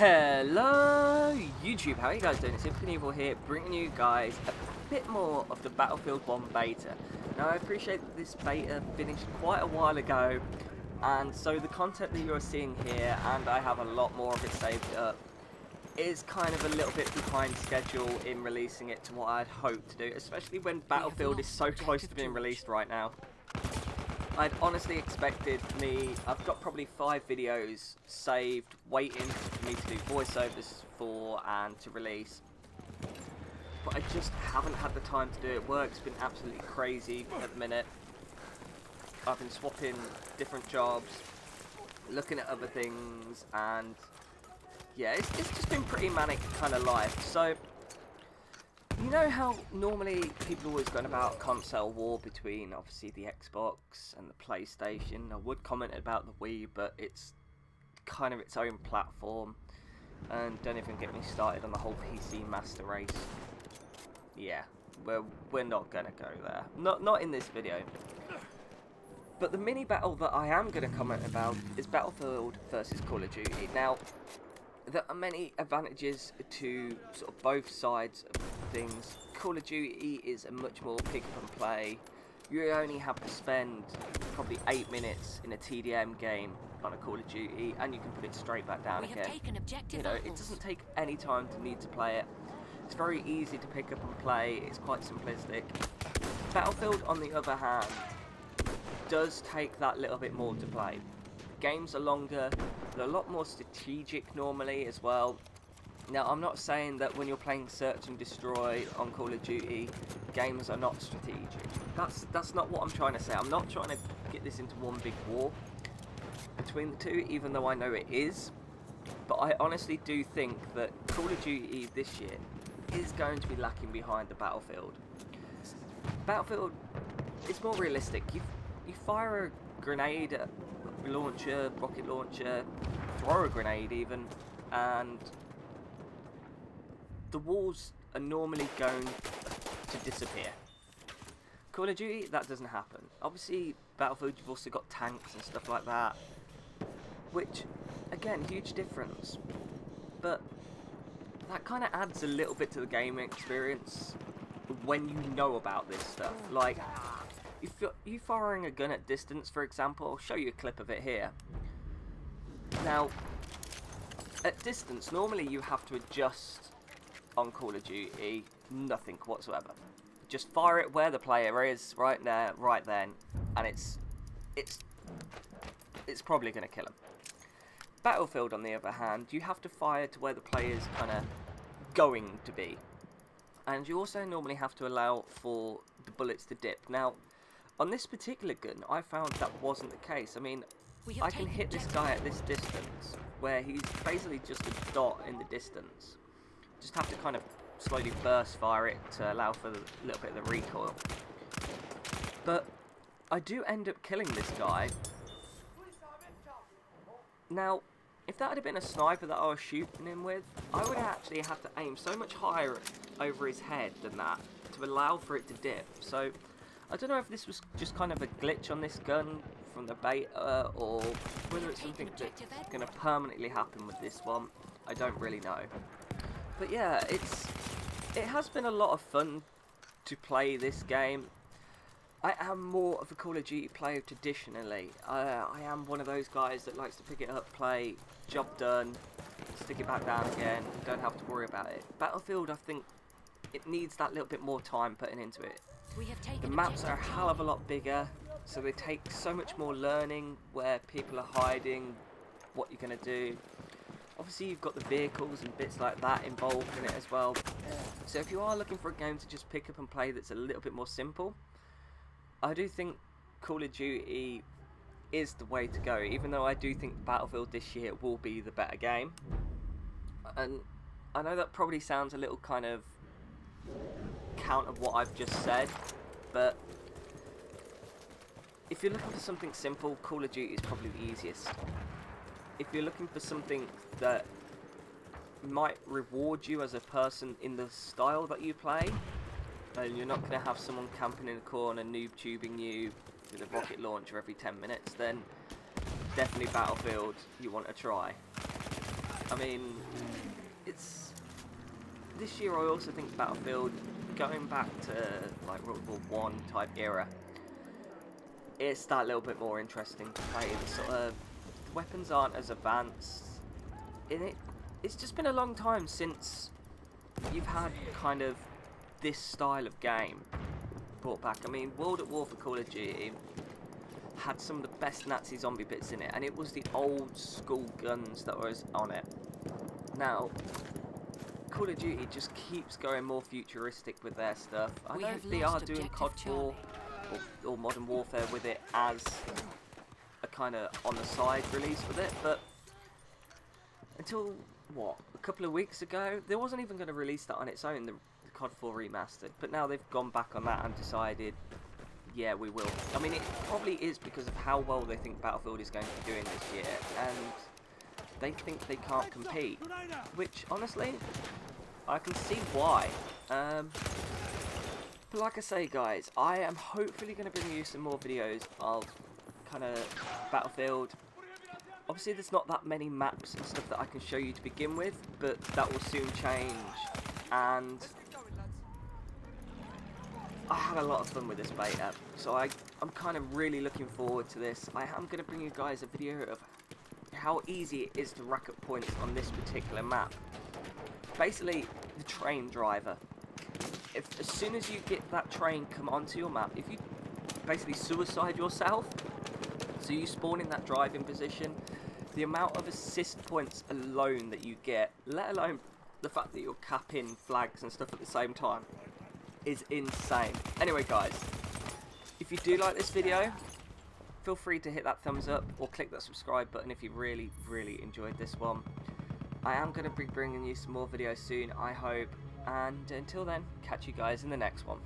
Hello YouTube, how are you guys doing? It's Evil here, bringing you guys a bit more of the Battlefield 1 beta. Now I appreciate that this beta finished quite a while ago, and so the content that you're seeing here, and I have a lot more of it saved up, is kind of a little bit behind schedule in releasing it to what I'd hoped to do, especially when Battlefield is so close to being released right now. I'd honestly expected I've got probably 5 videos saved, waiting for me to do voiceovers for and to release. But I just haven't had the time to do it. Work's been absolutely crazy at the minute. I've been swapping different jobs, looking at other things, and yeah, it's just been pretty manic kind of life. So, you know how normally people are always going about console war between obviously the Xbox and the PlayStation. I would comment about the Wii, but it's kind of its own platform. And don't even get me started on the whole PC master race. Yeah, we're not going to go there. Not in this video. But the mini battle that I am going to comment about is Battlefield versus Call of Duty. Now, there are many advantages to sort of both sides of things. Call of Duty is a much more pick up and play. You only have to spend probably 8 minutes in a TDM game on a Call of Duty, and you can put it straight back down again. You know, it doesn't take any time to need to play it. It's very easy to pick up and play. It's quite simplistic. Battlefield, on the other hand, does take that little bit more to play. Games are longer, they're a lot more strategic normally as well. Now, I'm not saying that when you're playing Search and Destroy on Call of Duty, games are not strategic. That's not what I'm trying to say. I'm not trying to get this into one big war between the two, even though I know it is. But I honestly do think that Call of Duty this year is going to be lacking behind the Battlefield. Battlefield, it's more realistic. You fire a grenade at launcher, rocket launcher, throw a grenade even, and the walls are normally going to disappear. Call of Duty, that doesn't happen. Obviously, Battlefield, you've also got tanks and stuff like that, which, again, huge difference. But that kind of adds a little bit to the gaming experience when you know about this stuff. Like, if you firing a gun at distance, for example, I'll show you a clip of it here. Now, at distance, normally you have to adjust on Call of Duty, nothing whatsoever. Just fire it where the player is, right there, right then, and it's probably going to kill him. Battlefield, on the other hand, you have to fire to where the player's kind of going to be. And you also normally have to allow for the bullets to dip. Now, on this particular gun, I found that wasn't the case. I mean, I can hit this guy at this distance, where he's basically just a dot in the distance. Just have to kind of slowly burst fire it to allow for a little bit of the recoil. But I do end up killing this guy. Now, if that had been a sniper that I was shooting him with, I would actually have to aim so much higher over his head than that to allow for it to dip. So I don't know if this was just kind of a glitch on this gun from the beta, or whether it's something that's going to permanently happen with this one. I don't really know. But yeah, it has been a lot of fun to play this game. I am more of a Call of Duty player traditionally. I am one of those guys that likes to pick it up, play, job done, stick it back down again, don't have to worry about it. Battlefield, I think it needs that little bit more time putting into it. The maps are a hell of a lot bigger, so they take so much more learning where people are hiding, what you're going to do. Obviously, you've got the vehicles and bits like that involved in it as well. So if you are looking for a game to just pick up and play that's a little bit more simple, I do think Call of Duty is the way to go, even though I do think Battlefield this year will be the better game. And I know that probably sounds a little kind of counter what I've just said, but if you're looking for something simple, Call of Duty is probably the easiest. If you're looking for something that might reward you as a person in the style that you play, and you're not going to have someone camping in a corner, noob tubing you with a rocket launcher every 10 minutes, then definitely Battlefield you want to try. I mean, it's this year. I also think Battlefield, going back to like World War One type era, it's that little bit more interesting to play. The sort of the weapons aren't as advanced in it. It's just been a long time since you've had kind of this style of game brought back. I mean, World at War for Call of Duty had some of the best Nazi zombie bits in it, and it was the old school guns that was on it. Now, Call of Duty just keeps going more futuristic with their stuff. I know they are doing COD 4 or Modern Warfare with it as a kind of on the side release with it, but until, what, a couple of weeks ago, they wasn't even going to release that on its own, the COD 4 remastered, but now they've gone back on that and decided, yeah, we will. I mean, it probably is because of how well they think Battlefield is going to be doing this year, and they think they can't compete, which, honestly, I can see why. But like I say, guys, I am hopefully going to bring you some more videos of kind of Battlefield. Obviously, there's not that many maps and stuff that I can show you to begin with, but that will soon change, and I had a lot of fun with this beta, so I'm kind of really looking forward to this. I am going to bring you guys a video of how easy it is to rack up points on this particular map. Basically, the train driver. As soon as you get that train come onto your map, if you basically suicide yourself, so you spawn in that driving position, the amount of assist points alone that you get, let alone the fact that you're capping flags and stuff at the same time, is insane. Anyway, guys, if you do like this video, feel free to hit that thumbs up or click that subscribe button if you really enjoyed this one. I am going to be bringing you some more videos soon, I hope, and until then, catch you guys in the next one.